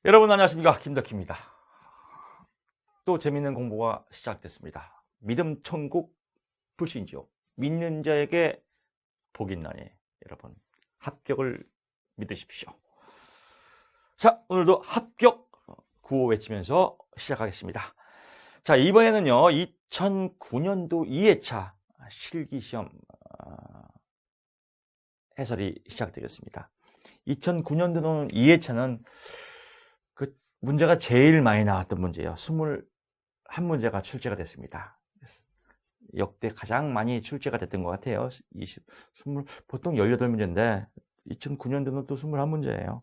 여러분 안녕하십니까, 김덕희입니다. 또 재밌는 공부가 시작됐습니다. 믿음 천국 불신지옥, 믿는 자에게 복이 있나니 여러분 합격을 믿으십시오. 자, 오늘도 합격 구호 외치면서 시작하겠습니다. 자, 이번에는요 2009년도 2회차 실기시험 해설이 시작되겠습니다. 2009년도는 2회차는 그 문제가 제일 많이 나왔던 문제예요. 21문제가 출제가 됐습니다. 역대 가장 많이 출제가 됐던 것 같아요. 보통 18문제인데 2009년도는 또 21문제예요.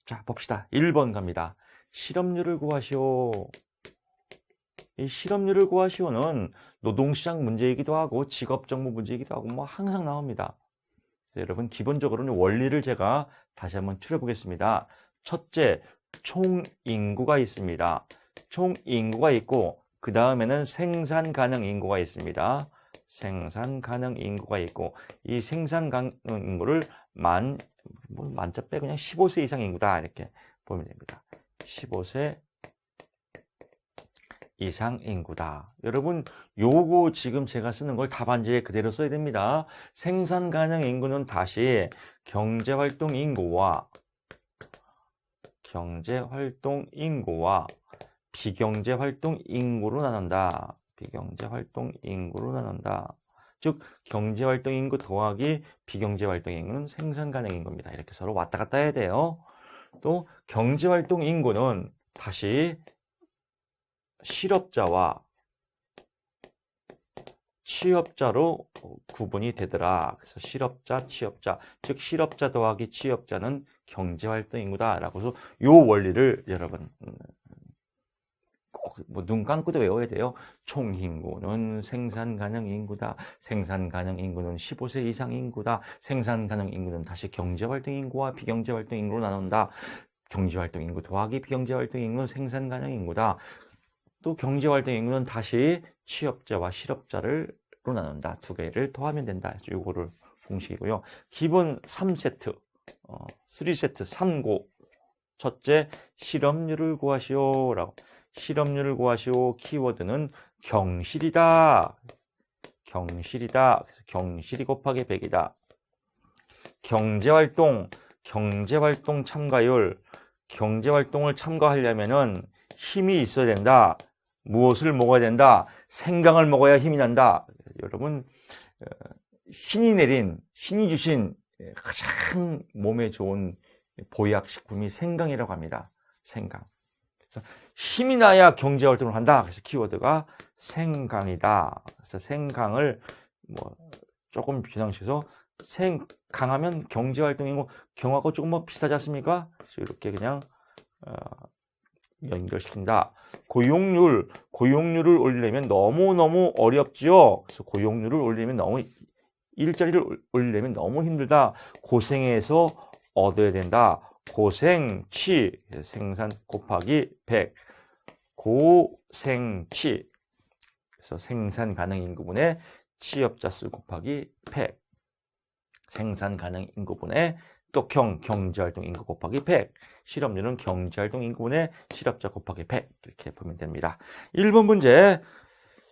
자, 봅시다. 1번 갑니다. 실업률을 구하시오. 이 실업률을 구하시오는 노동시장 문제이기도 하고 직업정보 문제이기도 하고 뭐 항상 나옵니다. 여러분 기본적으로는 원리를 제가 다시 한번 추려보겠습니다. 첫째, 총인구가 있습니다. 총인구가 있고 그 다음에는 생산가능인구가 있습니다. 생산가능인구가 있고 이 생산가능인구를 만자 빼 그냥 15세 이상 인구다 이렇게 보면 됩니다. 15세 이상 인구다. 여러분 요거 지금 제가 쓰는 걸 답안지에 그대로 써야 됩니다. 생산 가능 인구는 다시 경제활동 인구와 비경제활동 인구로 나눈다. 비경제활동 인구로 나눈다. 즉 경제활동 인구 더하기 비경제활동 인구는 생산 가능 인구입니다. 이렇게 서로 왔다 갔다 해야 돼요. 또 경제활동 인구는 다시 실업자와 취업자로 구분이 되더라. 그래서 실업자, 취업자, 즉 실업자 더하기 취업자는 경제활동 인구다라고 해서 요 원리를 여러분 꼭 눈 감고도 외워야 돼요. 총인구는 생산가능 인구다. 생산가능 인구는 15세 이상 인구다. 생산가능 인구는 다시 경제활동 인구와 비경제활동 인구로 나눈다. 경제활동 인구 더하기 비경제활동 인구는 생산가능 인구다. 또 경제활동 인구는 다시 취업자와 실업자로 나눈다. 두 개를 더하면 된다. 요거를 공식이고요. 기본 3세트, 3세트, 3고. 첫째, 실업률을 구하시오라고. 실업률을 구하시오. 키워드는 경실이다. 경실이다. 그래서 경실이 곱하기 100이다. 경제활동 참가율. 경제활동을 참가하려면은 힘이 있어야 된다. 무엇을 먹어야 된다? 생강을 먹어야 힘이 난다. 여러분 신이 주신 가장 몸에 좋은 보약식품이 생강이라고 합니다. 생강. 그래서 힘이 나야 경제활동을 한다. 그래서 키워드가 생강이다. 그래서 생강을 조금 비상시해서 생강하면 경제활동이고 경하고 조금 비슷하지 않습니까? 그래서 이렇게 그냥 연결시킨다. 고용률을 올리려면 너무너무 어렵지요. 그래서 고용률을 올리려면 일자리를 올리려면 너무 힘들다. 고생해서 얻어야 된다. 고생치, 생산 곱하기 100. 고생치. 그래서 생산 가능 인구분의 취업자 수 곱하기 100. 생산 가능 인구분의 또 경제활동 인구 곱하기 100. 실업률은 경제활동 인구분의 실업자 곱하기 100. 이렇게 보면 됩니다. 1번 문제.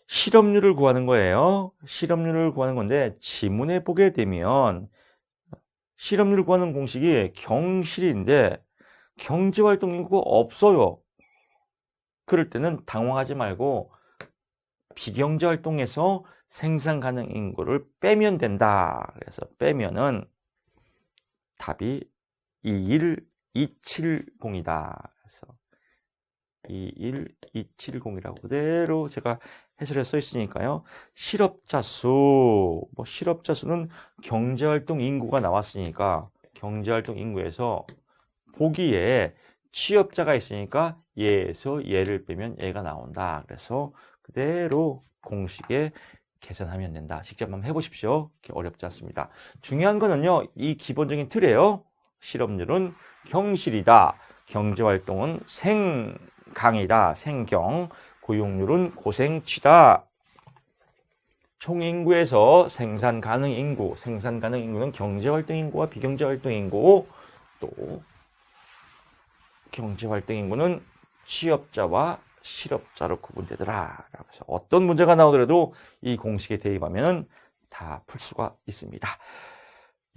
실업률을 구하는 거예요. 실업률을 구하는 건데 지문에 보게 되면 실업률을 구하는 공식이 경실인데 경제활동 인구가 없어요. 그럴 때는 당황하지 말고 비경제활동에서 생산 가능 인구를 빼면 된다. 그래서 빼면은 답이 21270이다. 그래서 21270이라고 그대로 제가 해설에 써 있으니까요. 실업자 수, 실업자 수는 경제활동 인구가 나왔으니까 경제활동 인구에서 보기에 취업자가 있으니까 얘에서 얘를 빼면 얘가 나온다. 그래서 그대로 공식에 계산하면 된다. 직접 한번 해보십시오. 어렵지 않습니다. 중요한 거는요, 이 기본적인 틀이에요. 실업률은 경실이다. 경제활동은 생강이다. 생경. 고용률은 고생치다. 총인구에서 생산가능 인구는 경제활동 인구와 비경제활동 인구. 또 경제활동 인구는 취업자와 실업자로 구분되더라. 그래서 어떤 문제가 나오더라도 이 공식에 대입하면 다 풀 수가 있습니다.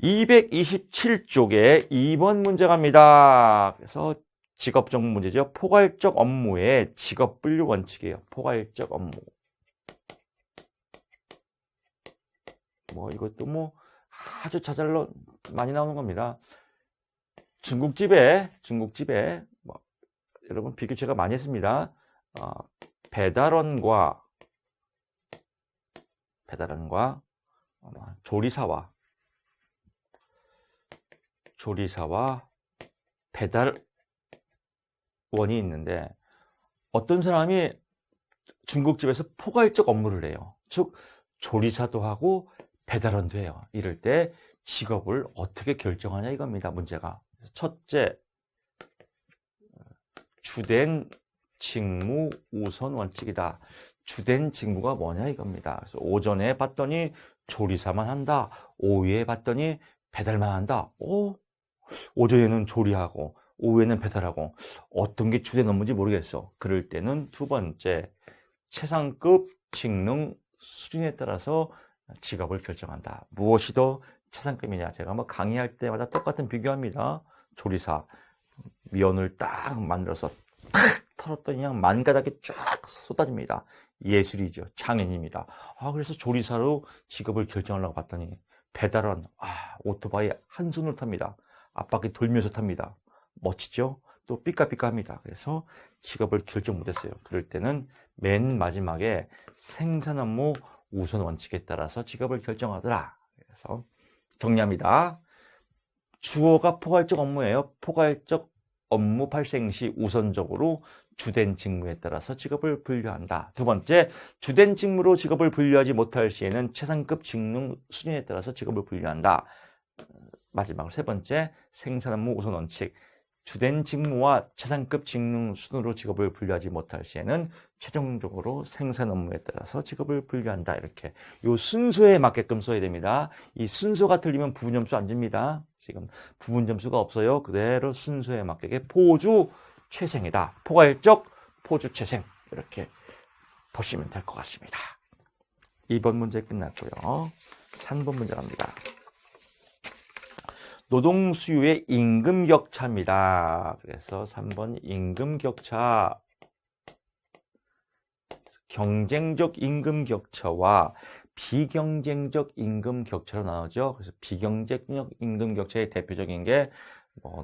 227쪽에 2번 문제 갑니다. 그래서 직업적 문제죠. 포괄적 업무의 직업분류 원칙이에요. 포괄적 업무. 이것도 아주 자잘로 많이 나오는 겁니다. 중국집에 여러분 비교 제가 많이 했습니다. 배달원과 조리사와 배달원이 있는데 어떤 사람이 중국집에서 포괄적 업무를 해요. 즉 조리사도 하고 배달원도 해요. 이럴 때 직업을 어떻게 결정하냐 이겁니다. 문제가. 첫째, 주된 직무 우선 원칙이다. 주된 직무가 뭐냐 이겁니다. 그래서 오전에 봤더니 조리사만 한다. 오후에 봤더니 배달만 한다. 오전에는 조리하고 오후에는 배달하고 어떤 게 주된 업무인지 모르겠어. 그럴 때는 두 번째, 최상급 직능 수준에 따라서 직업을 결정한다. 무엇이 더 최상급이냐. 제가 강의할 때마다 똑같은 비교합니다. 조리사, 면을 딱 만들어서 탁 털었더니 그냥 만가닥이 쫙 쏟아집니다. 예술이죠. 창의입니다. 그래서 조리사로 직업을 결정하려고 봤더니 배달원, 오토바이 한 손으로 탑니다. 앞바퀴 돌면서 탑니다. 멋지죠? 또 삐까삐까합니다. 그래서 직업을 결정 못했어요. 그럴 때는 맨 마지막에 생산 업무 우선 원칙에 따라서 직업을 결정하더라. 그래서 정리합니다. 주어가 포괄적 업무예요. 포괄적 업무 발생 시 우선적으로 주된 직무에 따라서 직업을 분류한다. 두 번째, 주된 직무로 직업을 분류하지 못할 시에는 최상급 직능 수준에 따라서 직업을 분류한다. 마지막으로 세 번째, 생산 업무 우선 원칙. 주된 직무와 최상급 직능 수준으로 직업을 분류하지 못할 시에는 최종적으로 생산 업무에 따라서 직업을 분류한다. 이렇게 이 순서에 맞게끔 써야 됩니다. 이 순서가 틀리면 부분 점수 안 줍니다. 지금 부분 점수가 없어요. 그대로 순서에 맞게 포주 최생이다. 포괄적 포주 최생 이렇게 보시면 될 것 같습니다. 2번 문제 끝났고요. 3번 문제 갑니다. 노동 수요의 임금 격차입니다. 그래서 3번 임금 격차, 경쟁적 임금 격차와 비경쟁적 임금 격차로 나오죠. 그래서 비경쟁적 임금 격차의 대표적인 게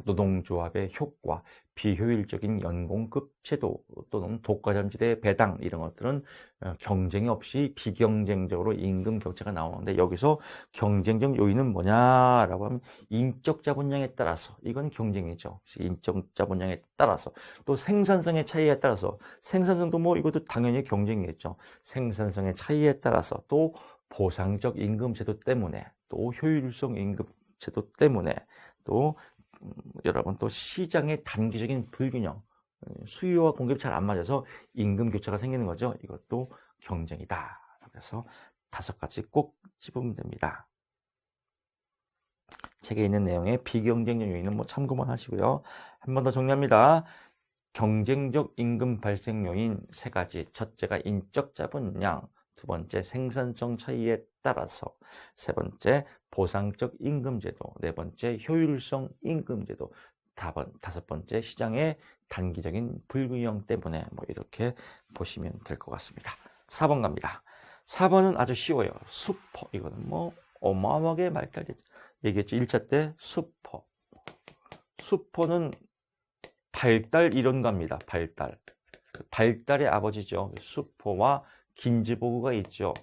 노동조합의 효과, 비효율적인 연공급 제도 또는 독과점지대 배당 이런 것들은 경쟁이 없이 비경쟁적으로 임금 격차가 나오는데 여기서 경쟁적 요인은 뭐냐라고 하면 인적 자본량에 따라서 이건 경쟁이죠. 인적 자본량에 따라서 또 생산성의 차이에 따라서 생산성도 이것도 당연히 경쟁이겠죠. 생산성의 차이에 따라서 또 보상적 임금 제도 때문에 또 효율성 임금 제도 때문에 또 여러분 또 시장의 단기적인 불균형, 수요와 공급이 잘 안 맞아서 임금 교차가 생기는 거죠. 이것도 경쟁이다. 그래서 5가지 꼭 짚으면 됩니다. 책에 있는 내용의 비경쟁적 요인은 참고만 하시고요. 한 번 더 정리합니다. 경쟁적 임금 발생 요인 3가지. 첫째가 인적 자본량, 두 번째 생산성 차이에 따라서, 세 번째 보상적 임금제도, 네 번째 효율성 임금제도, 5번째 시장의 단기적인 불균형 때문에 이렇게 보시면 될 것 같습니다. 4번 갑니다. 4번은 아주 쉬워요. 슈퍼. 이거는 어마어마하게 발달됐죠. 얘기했죠. 1차 때 슈퍼. 슈퍼는 발달 이론가입니다. 발달의 아버지죠. 슈퍼와 긴즈버그가 있죠.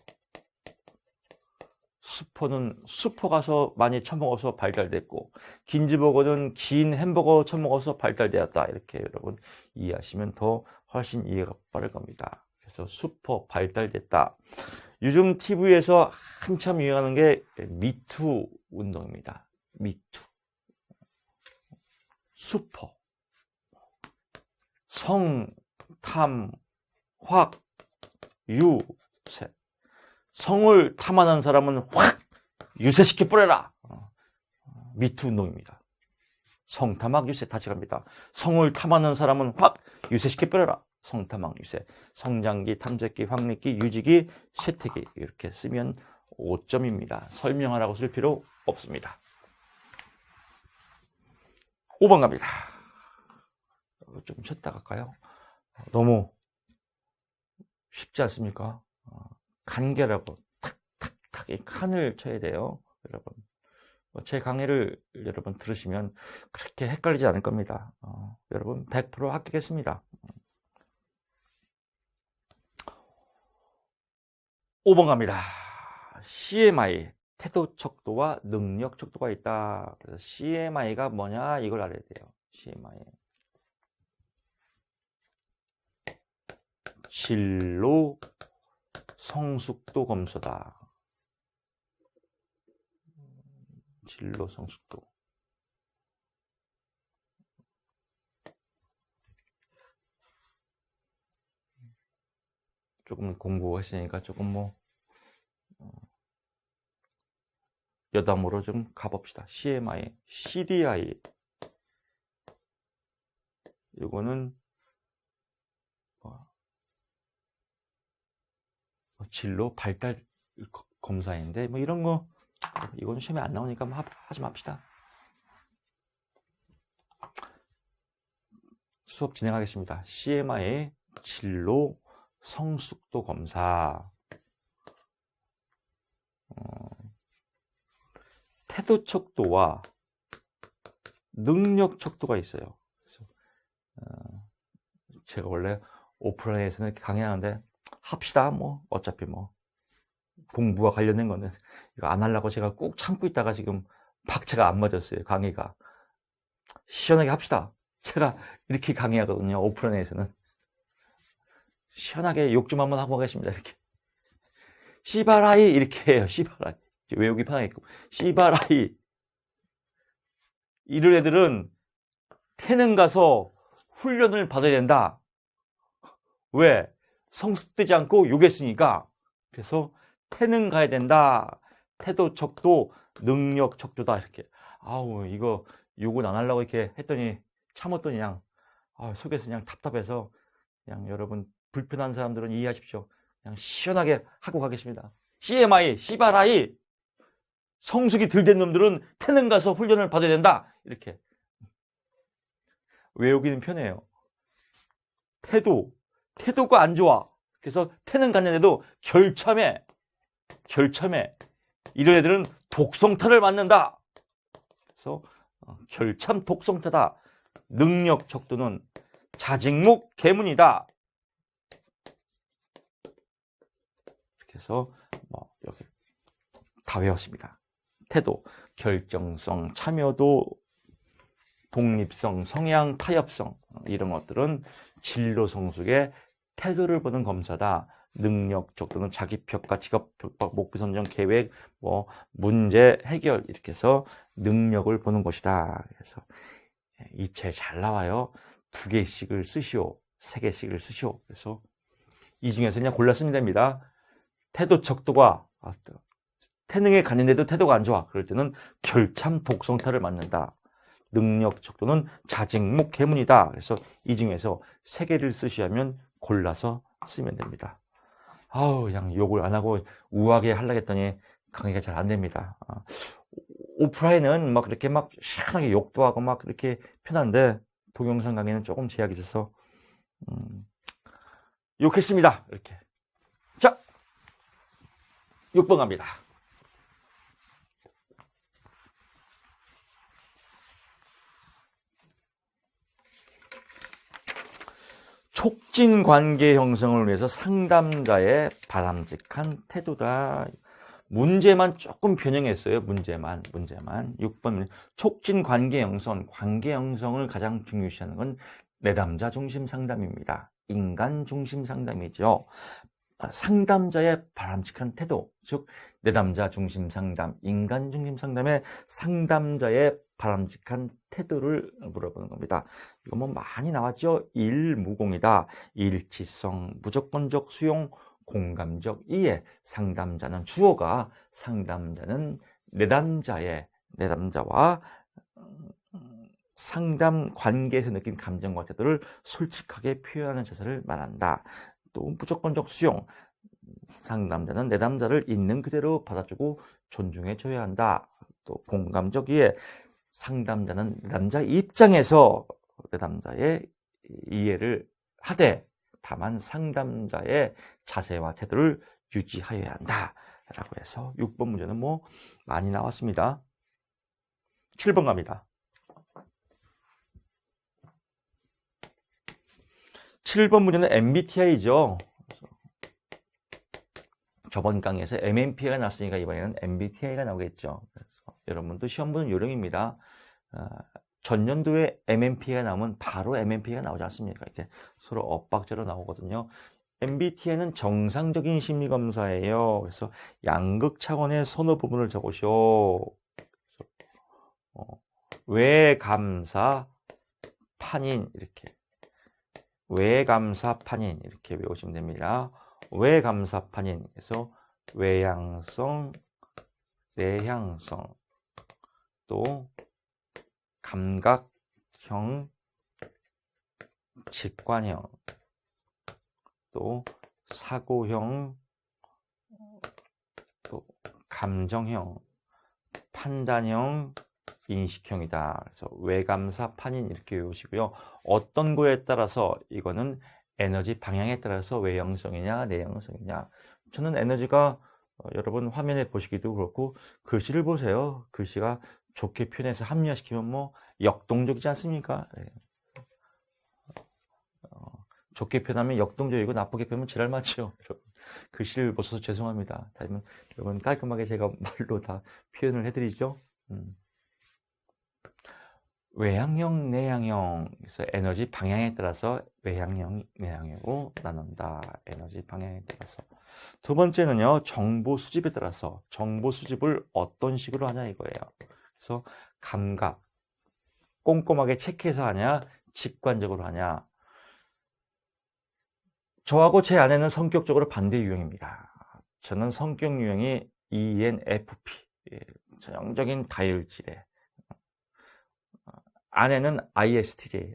슈퍼 가서 많이 처먹어서 발달됐고, 긴즈버거는 긴 햄버거 처먹어서 발달되었다. 이렇게 여러분 이해하시면 더 훨씬 이해가 빠를 겁니다. 그래서 슈퍼 발달됐다. 요즘 TV에서 한참 유행하는 게 미투 운동입니다. 미투. 슈퍼. 성, 탐, 확, 유, 세. 성을 탐하는 사람은 확 유세시켜 뿌려라. 미투 운동입니다. 성탐학 유세 다시 갑니다. 성을 탐하는 사람은 확 유세시켜 버려라. 성탐학 유세. 성장기, 탐색기, 확립기, 유지기, 쇠퇴기 이렇게 쓰면 5점입니다. 설명하라고 쓸 필요 없습니다. 5번 갑니다. 좀 쉬었다 갈까요? 너무 쉽지 않습니까? 간결하고 탁탁탁 이 칸을 쳐야 돼요. 여러분. 제 강의를 여러분 들으시면 그렇게 헷갈리지 않을 겁니다. 여러분 100% 합격했습니다. 5번 갑니다. CMI, 태도 척도와 능력 척도가 있다. 그래서 CMI가 뭐냐 이걸 알아야 돼요. CMI. 진로 성숙도 검사다. 진로 성숙도. 조금 공부했으니까 조금 뭐 여담으로 좀 가봅시다. CMI, CDI. 이거는 진로 발달 검사인데 뭐 이런 거 이건 시험에 안 나오니까 뭐 하지 맙시다. 수업 진행하겠습니다. CMI의 진로 성숙도 검사. 태도 척도와 능력 척도가 있어요. 그래서 제가 원래 오프라인에서는 이렇게 강의하는데 합시다. 뭐 어차피 뭐 공부와 관련된 거는 이거 안 하려고 제가 꾹 참고 있다가 지금 박자가 안 맞았어요. 강의가. 시원하게 합시다. 제가 이렇게 강의하거든요. 오프라인에서는. 시원하게 욕 좀 한번 하고 가겠습니다. 이렇게. 시바라이 이렇게 해요. 시바라이. 외우기 편하겠고. 시바라이. 이런 애들은 태능 가서 훈련을 받아야 된다. 왜? 성숙되지 않고 욕했으니까. 그래서 태능 가야 된다. 태도 척도, 능력 척도다. 이렇게. 아우, 이거 욕은 안 하려고 이렇게 했더니 참았더니 그냥 속에서 그냥 답답해서 그냥 여러분 불편한 사람들은 이해하십시오. 그냥 시원하게 하고 가겠습니다. CMI, 시바라이. 성숙이 덜 된 놈들은 태능 가서 훈련을 받아야 된다. 이렇게. 외우기는 편해요. 태도가 안 좋아. 그래서 태능 갔는데도 결참해. 이런 애들은 독성타를 맞는다. 그래서 결참 독성타다. 능력 척도는 자직목 계문이다. 이렇게 해서 뭐 여기 다 외웠습니다. 태도, 결정성, 참여도, 독립성, 성향, 타협성 이런 것들은 진로 성숙의 태도를 보는 검사다. 능력 척도는 자기평가, 직업평가, 목표 선정, 계획, 뭐 문제 해결 이렇게 해서 능력을 보는 것이다. 그래서 이 책 잘 나와요. 2개씩을 쓰시오, 3개씩을 쓰시오. 그래서 이 중에서 그냥 골라 쓰면 됩니다. 태도 척도가 태능에 갔는데도 태도가 안 좋아. 그럴 때는 결참 독성타를 맞는다. 능력 척도는 자직목 계문이다. 그래서 이 중에서 3개를 쓰시면 골라서 쓰면 됩니다. 그냥 욕을 안 하고 우아하게 하려고 했더니 강의가 잘 안 됩니다. 오프라인은 막 이렇게 막 시원하게 욕도 하고 막 이렇게 편한데 동영상 강의는 조금 제약이 있어서 욕했습니다. 이렇게. 자, 6번 갑니다. 촉진 관계 형성을 위해서 상담자의 바람직한 태도다. 문제만 조금 변형했어요. 문제만. 6번. 촉진 관계 형성을 가장 중요시하는 건 내담자 중심 상담입니다. 인간 중심 상담이죠. 상담자의 바람직한 태도, 즉 내담자 중심 상담, 인간 중심 상담의 상담자의 바람직한 태도를 물어보는 겁니다. 이거 뭐 많이 나왔죠. 일무공이다. 일치성, 무조건적 수용, 공감적 이해. 상담자는 주어가, 상담자는 내담자와 상담 관계에서 느낀 감정과 태도를 솔직하게 표현하는 자세를 말한다. 또 무조건적 수용. 상담자는 내담자를 있는 그대로 받아주고 존중해줘야 한다. 또 공감적 이해. 상담자는 내담자 입장에서 내담자의 이해를 하되 다만 상담자의 자세와 태도를 유지하여야 한다. 라고 해서 6번 문제는 뭐 많이 나왔습니다. 7번 갑니다. 7번 문제는 MBTI죠. 저번 강의에서 MMPI가 났으니까 이번에는 MBTI가 나오겠죠. 그래서 여러분도 시험 보는 요령입니다. 전년도에 MMPI가 나오면 바로 MMPI가 나오지 않습니까? 이렇게 서로 엇박자로 나오거든요. MBTI는 정상적인 심리검사예요. 그래서 양극 차원의 선호 부분을 적으시오. 외감사 판인 이렇게 외감사 판인 이렇게 외우시면 됩니다. 외감사 판인 그래서 외향성, 내향성, 또 감각형, 직관형, 또 사고형, 또 감정형, 판단형, 인식형이다. 그래서 외감사 판인 이렇게 외우시고요. 어떤 거에 따라서 이거는 에너지 방향에 따라서 외형성이냐 내형성이냐. 저는 에너지가 여러분 화면에 보시기도 그렇고 글씨를 보세요. 글씨가 좋게 표현해서 합리화시키면 뭐 역동적이지 않습니까? 네. 좋게 표현하면 역동적이고 나쁘게 표현하면 지랄 맞죠. 여러분 글씨를 보셔서 죄송합니다. 여러분 깔끔하게 제가 말로 다 표현을 해드리죠. 외향형, 내향형, 그래서 에너지 방향에 따라서 외향형, 내향형으로 나눈다. 에너지 방향에 따라서. 두 번째는요, 정보 수집에 따라서 정보 수집을 어떤 식으로 하냐 이거예요. 그래서 감각, 꼼꼼하게 체크해서 하냐, 직관적으로 하냐. 저하고 제 아내는 성격적으로 반대 유형입니다. 저는 성격 유형이 ENFP, 전형적인 다혈질에. 아내는 ISTJ,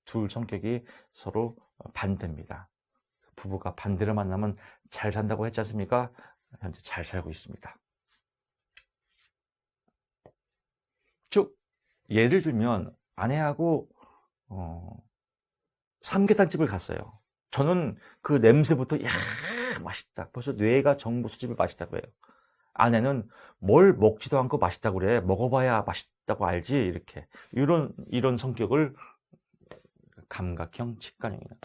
둘 성격이 서로 반대입니다. 부부가 반대로 만나면 잘 산다고 했지 않습니까? 현재 잘 살고 있습니다. 즉 예를 들면 아내하고 삼계탕집을 갔어요. 저는 그 냄새부터 야 맛있다. 벌써 뇌가 정보 수집을 맛있다고 해요. 아내는 뭘 먹지도 않고 맛있다고 그래. 먹어봐야 맛있다고 알지. 이렇게 이런 성격을 감각형, 직관형이다.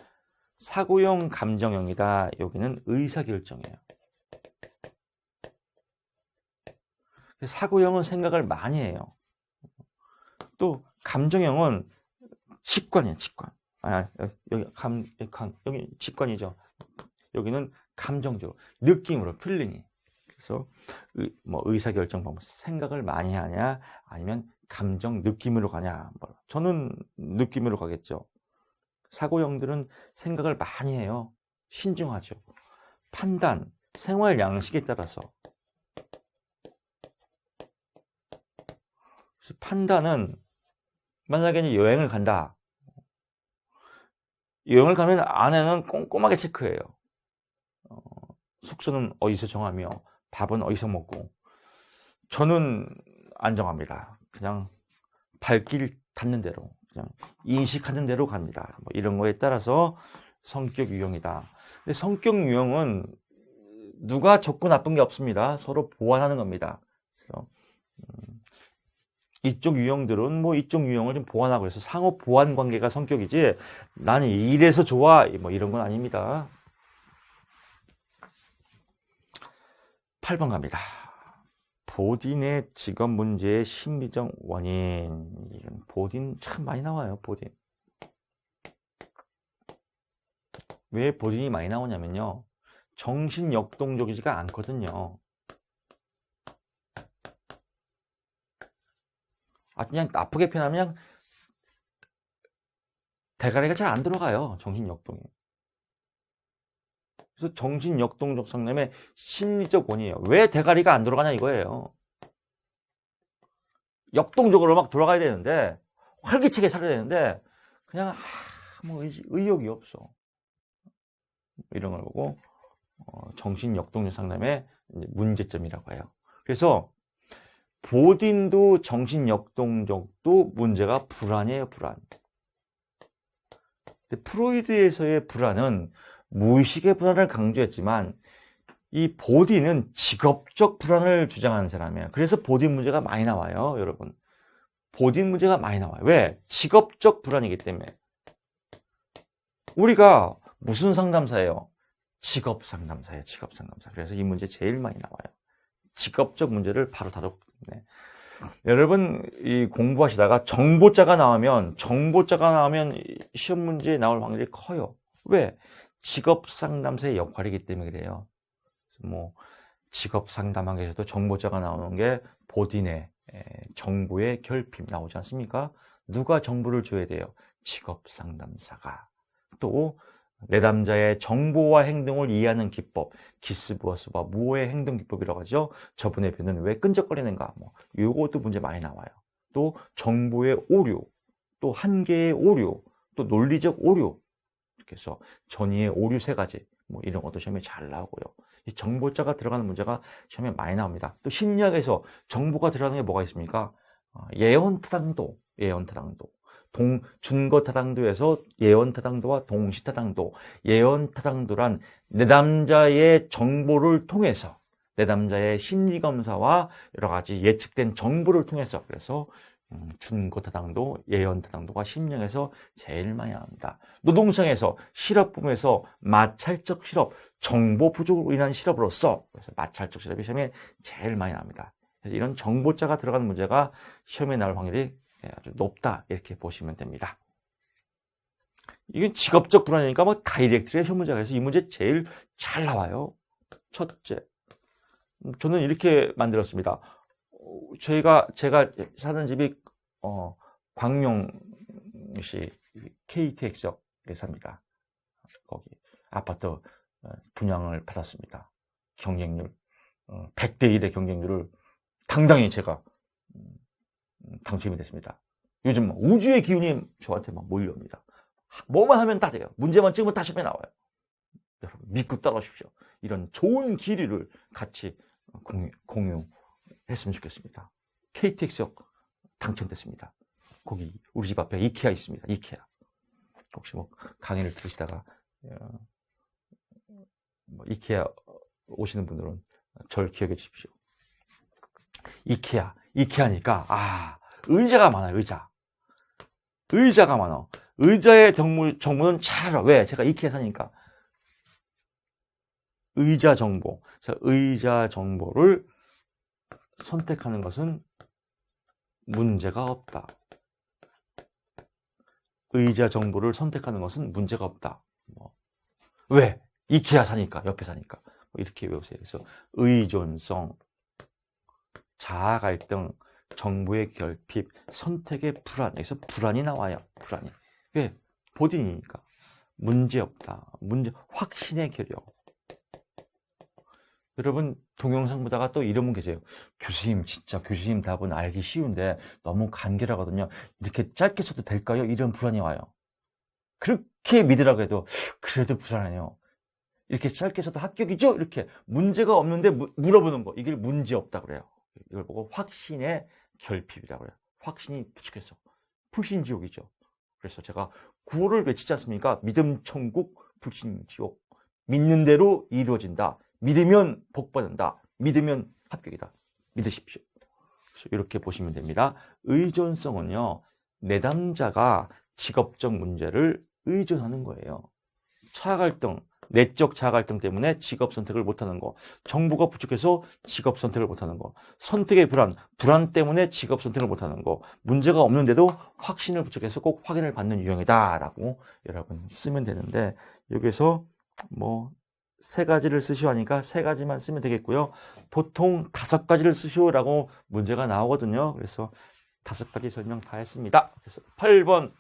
사고형, 감정형이다. 여기는 의사결정이에요. 사고형은 생각을 많이 해요. 또 감정형은 직관이에요. 직관. 여기 직관이죠. 여기는 감정적으로, 느낌으로, 필링이. 그래서 의사결정 방법, 생각을 많이 하냐 아니면 감정, 느낌으로 가냐. 저는 느낌으로 가겠죠. 사고형들은 생각을 많이 해요. 신중하죠. 판단, 생활 양식에 따라서. 그래서 판단은 만약에 이제 여행을 간다. 여행을 가면 아내는 꼼꼼하게 체크해요. 숙소는 어디서 정하며 밥은 어디서 먹고. 저는 안 정합니다. 그냥 발길 닿는 대로, 그냥 인식하는 대로 갑니다. 이런 거에 따라서 성격 유형이다. 근데 성격 유형은 누가 좋고 나쁜 게 없습니다. 서로 보완하는 겁니다. 그래서 이쪽 유형들은 이쪽 유형을 좀 보완하고 해서 상호 보완 관계가 성격이지 나는 이래서 좋아 이런 건 아닙니다. 8번 갑니다. 보딘의 직업 문제의 심리적 원인. 보딘 참 많이 나와요. 보딘. 왜 보딘이 많이 나오냐면요. 정신 역동적이지가 않거든요. 그냥 나쁘게 표현하면 대가리가 잘 안 들어가요. 정신 역동이. 그래서 정신 역동적 상담의 심리적 원인이에요. 왜 대가리가 안 돌아가냐 이거예요. 역동적으로 막 돌아가야 되는데 활기차게 살아야 되는데 그냥 아무 의욕이 없어. 이런 걸 보고 정신역동적 상담의 문제점이라고 해요. 그래서 보딘도 정신역동적도 문제가 불안이에요. 불안. 근데 프로이드에서의 불안은 무의식의 불안을 강조했지만 이 보딘은 직업적 불안을 주장하는 사람이에요. 그래서 보딘 문제가 많이 나와요. 여러분. 보딘 문제가 많이 나와요. 왜? 직업적 불안이기 때문에. 우리가 무슨 상담사예요? 직업 상담사예요. 직업 상담사. 그래서 이 문제 제일 많이 나와요. 직업적 문제를 바로 다뤘기 때문에. 여러분 이 공부하시다가 정보자가 나오면 시험 문제에 나올 확률이 커요. 왜? 직업 상담사의 역할이기 때문에 그래요. 뭐 직업 상담학에서도 정보자가 나오는 게 보딘의 정보의 결핍 나오지 않습니까? 누가 정보를 줘야 돼요? 직업 상담사가. 또 내담자의 정보와 행동을 이해하는 기법, 기스부어스와 무어의 행동 기법이라고 하죠. 저분의 변은 왜 끈적거리는가? 뭐 요것도 문제 많이 나와요. 또 정보의 오류, 또 한계의 오류, 또 논리적 오류. 이렇게 해서 전이의 오류 3가지. 뭐 이런 것도 시험에 잘 나오고요. 이 정보자가 들어가는 문제가 시험에 많이 나옵니다. 또 심리학에서 정보가 들어가는 게 뭐가 있습니까? 예언타당도. 준거타당도에서 예언타당도와 동시타당도. 예언타당도란 내담자의 정보를 통해서, 내담자의 심리검사와 여러 가지 예측된 정보를 통해서, 그래서 준거타당도, 예언타당도가 심리학에서 제일 많이 나옵니다. 노동시장에서 실업 부문에서 마찰적 실업, 정보 부족으로 인한 실업으로서, 그래서 마찰적 실업이 시험에 제일 많이 나옵니다. 그래서 이런 정보자가 들어가는 문제가 시험에 나올 확률이 아주 높다, 이렇게 보시면 됩니다. 이건 직업적 불안이니까 뭐 다이렉트의 시험 문제가 해서 이 문제 제일 잘 나와요. 첫째, 저는 이렇게 만들었습니다. 제가 사는 집이 광명시 KTX역에 삽니다. 거기 아파트 분양을 받았습니다. 경쟁률 100대 1의 경쟁률을 당당히 제가 당첨이 됐습니다. 요즘 우주의 기운이 저한테 막 몰려옵니다. 뭐만 하면 다 돼요. 문제만 찍으면 다 시험에 나와요. 여러분 믿고 따라오십시오. 이런 좋은 기류를 같이 공유했으면 좋겠습니다. KTX역 당첨됐습니다. 거기 우리 집 앞에 이케아 있습니다. 이케아. 혹시 뭐 강의를 들으시다가 이케아 오시는 분들은 절 기억해 주십시오. 이케아니까 의자가 많아요. 의자가 많아. 의자의 정보는 잘 알아. 왜? 제가 이케아 사니까. 의자 정보. 그래서 의자 정보를 선택하는 것은 문제가 없다. 의자 정보를 선택하는 것은 문제가 없다. 왜? 이케아 사니까, 옆에 사니까. 이렇게 외우세요. 그래서 의존성, 자아 갈등, 정보의 결핍, 선택의 불안. 여기서 불안이 나와요. 불안이. 왜? 보딘이니까. 문제 없다. 확신의 결여. 여러분 동영상 보다가 또 이런 분 계세요. 교수님 진짜 교수님 답은 알기 쉬운데 너무 간결하거든요. 이렇게 짧게 써도 될까요? 이런 불안이 와요. 그렇게 믿으라고 해도 그래도 불안해요. 이렇게 짧게 써도 합격이죠? 이렇게 문제가 없는데 물어보는 거. 이게 문제 없다 그래요. 이걸 보고 확신의 결핍이라고 해요. 확신이 부족해서. 불신지옥이죠. 그래서 제가 구호를 외치지 않습니까? 믿음 천국 불신지옥. 믿는 대로 이루어진다. 믿으면 복받는다. 믿으면 합격이다. 믿으십시오. 그래서 이렇게 보시면 됩니다. 의존성은요, 내담자가 직업적 문제를 의존하는 거예요. 자아갈등, 내적 자아갈등 때문에 직업 선택을 못하는 거, 정보가 부족해서 직업 선택을 못하는 거, 선택의 불안 때문에 직업 선택을 못하는 거, 문제가 없는데도 확신을 부족해서 꼭 확인을 받는 유형이다라고 여러분 쓰면 되는데, 여기서 뭐 3가지를 쓰시오 하니까 3가지만 쓰면 되겠고요. 보통 5가지를 쓰시오라고 문제가 나오거든요. 그래서 5가지 설명 다 했습니다. 그래서 8번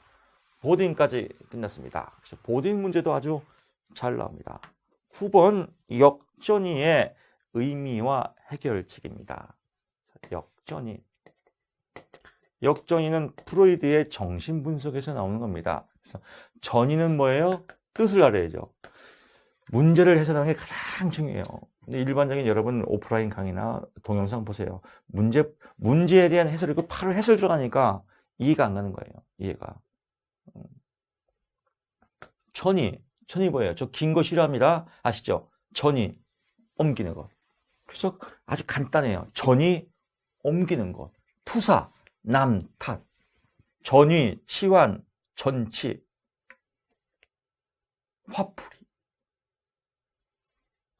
보딘까지 끝났습니다. 그래서 보딘 문제도 아주 잘 나옵니다. 9번 역전이의 의미와 해결책입니다. 역전이 역전이는 프로이드의 정신분석에서 나오는 겁니다. 그래서 전이는 뭐예요? 뜻을 알아야죠. 문제를 해석하는 게 가장 중요해요. 근데 일반적인 여러분 오프라인 강의나 동영상 보세요. 문제에 대한 해설이고 바로 해설 들어가니까 이해가 안 가는 거예요. 이해가. 전이 뭐예요? 저 긴 거 싫어합니다. 아시죠? 전이 옮기는 것. 그래서 아주 간단해요. 전이 옮기는 것. 투사, 남, 탓. 전위, 치환, 전치, 화풀이.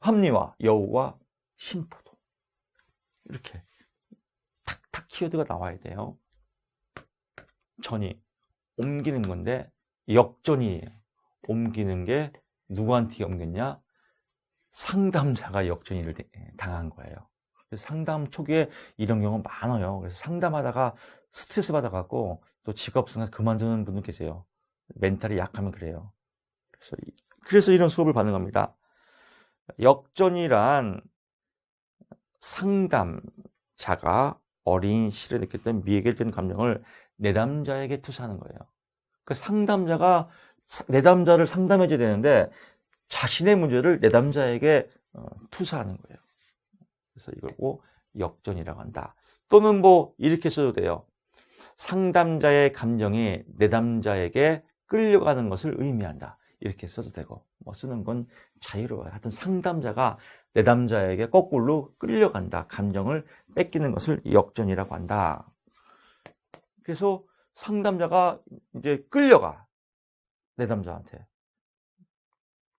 합리화, 여우와 심포도. 이렇게 탁탁 키워드가 나와야 돼요. 전이 옮기는 건데 역전이에요. 옮기는 게 누구한테 옮겼냐? 상담자가 역전이를 당한 거예요. 그래서 상담 초기에 이런 경우 많아요. 그래서 상담하다가 스트레스 받아갖고 또 직업 생활 그만두는 분들 계세요. 멘탈이 약하면 그래요. 그래서 이런 수업을 받는 겁니다. 역전이란 상담자가 어린 시절에 느꼈던 미해결된 감정을 내담자에게 투사하는 거예요. 그 상담자가 내담자를 상담해줘야 되는데 자신의 문제를 내담자에게 투사하는 거예요. 그래서 이걸 꼭 역전이라고 한다. 또는 뭐 이렇게 써도 돼요. 상담자의 감정이 내담자에게 끌려가는 것을 의미한다. 이렇게 써도 되고 뭐 쓰는 건 자유로워요. 하여튼 상담자가 내담자에게 거꾸로 끌려간다. 감정을 뺏기는 것을 역전이라고 한다. 그래서 상담자가 이제 끌려가 내담자한테.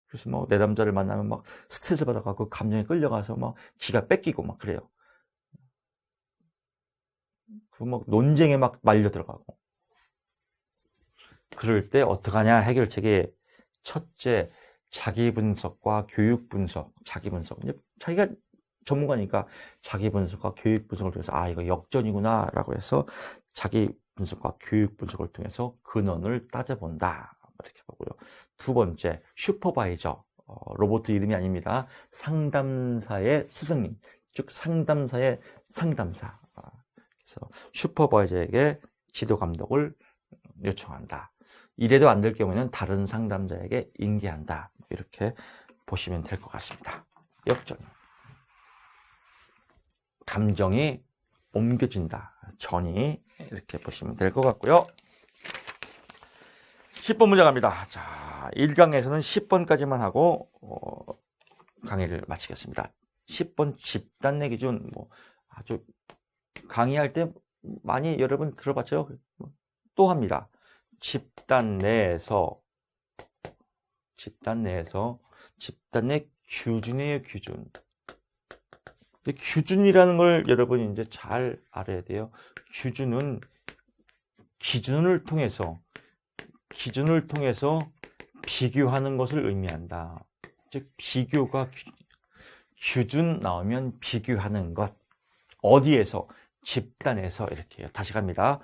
그래서 뭐 내담자를 만나면 막 스트레스 받아갖고 감정에 끌려가서 막 기가 뺏기고 막 그래요. 그 막 논쟁에 막 말려 들어가고. 그럴 때 어떡하냐 해결책이 첫째 자기 분석과 교육 분석, 자기 분석. 이제 자기가 전문가니까 자기 분석과 교육 분석을 통해서 아 이거 역전이구나라고 해서 자기 분석과 교육 분석을 통해서 근원을 따져본다. 이렇게 보고요. 두 번째, 슈퍼바이저. 로봇 이름이 아닙니다. 상담사의 스승님, 즉 상담사의 상담사. 그래서 슈퍼바이저에게 지도 감독을 요청한다. 이래도 안 될 경우에는 다른 상담자에게 인계한다. 이렇게 보시면 될 것 같습니다. 역전. 감정이 옮겨진다. 전이 이렇게 보시면 될 것 같고요. 10번 문제 갑니다. 자, 1강에서는 10번까지만 하고 강의를 마치겠습니다. 10번 집단내 기준 뭐 아주 강의할 때 많이 여러분 들어봤죠? 또 합니다. 집단 내에서 집단 내 규준이에요, 규준. 근데 규준이라는 걸 여러분이 이제 잘 알아야 돼요. 규준은 기준을 통해서 비교하는 것을 의미한다. 즉 비교가 규준 나오면 비교하는 것. 어디에서? 집단에서 이렇게요. 다시 갑니다.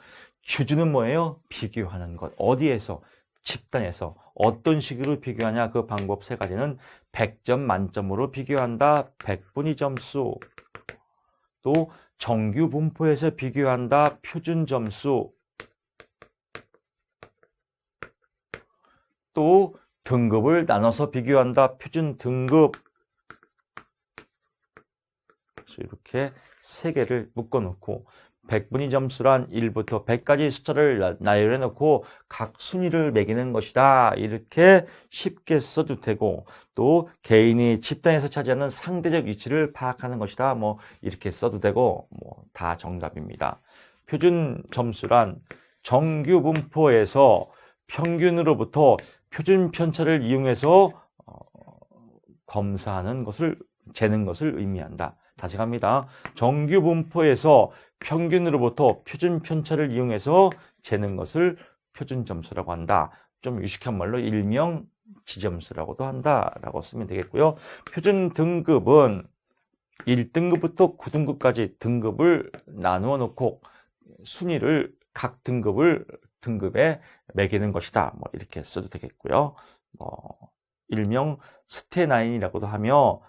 규준은 뭐예요? 비교하는 것. 어디에서? 집단에서. 어떤 식으로 비교하냐? 그 방법 세 가지는 100점 만점으로 비교한다. 100분위 점수. 또 정규 분포에서 비교한다. 표준 점수. 또 등급을 나눠서 비교한다. 표준 등급. 그래서 이렇게 세 개를 묶어놓고 100분위 점수란 1부터 100까지 숫자를 나열해 놓고 각 순위를 매기는 것이다. 이렇게 쉽게 써도 되고 또 개인이 집단에서 차지하는 상대적 위치를 파악하는 것이다. 뭐 이렇게 써도 되고 뭐 다 정답입니다. 표준 점수란 정규 분포에서 평균으로부터 표준 편차를 이용해서 검사하는 것을 재는 것을 의미한다. 다시 갑니다. 정규 분포에서 평균으로부터 표준 편차를 이용해서 재는 것을 표준 점수라고 한다. 좀 유식한 말로 일명 지점수라고도 한다라고 쓰면 되겠고요. 표준 등급은 1등급부터 9등급까지 등급을 나누어 놓고 순위를 각 등급에 매기는 것이다. 뭐 이렇게 써도 되겠고요. 일명 스테나인이라고도 하며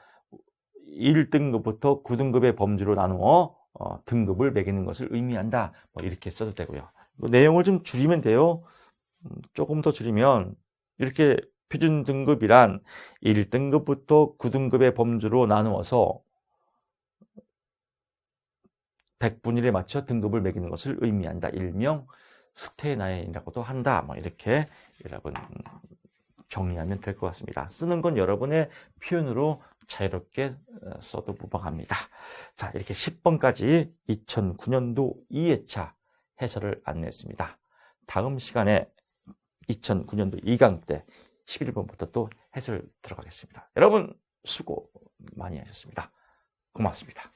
1등급부터 9등급의 범주로 나누어 등급을 매기는 것을 의미한다. 뭐 이렇게 써도 되고요. 내용을 좀 줄이면 돼요. 조금 더 줄이면 이렇게 표준 등급이란 1등급부터 9등급의 범주로 나누어서 100분위에 맞춰 등급을 매기는 것을 의미한다. 일명 스테나인이라고도 한다. 뭐 이렇게 여러분 정리하면 될 것 같습니다. 쓰는 건 여러분의 표현으로 자유롭게 써도 무방합니다. 자, 이렇게 10번까지 2009년도 2회차 해설을 안내했습니다. 다음 시간에 2009년도 2강 때 11번부터 또 해설 들어가겠습니다. 여러분 수고 많이 하셨습니다. 고맙습니다.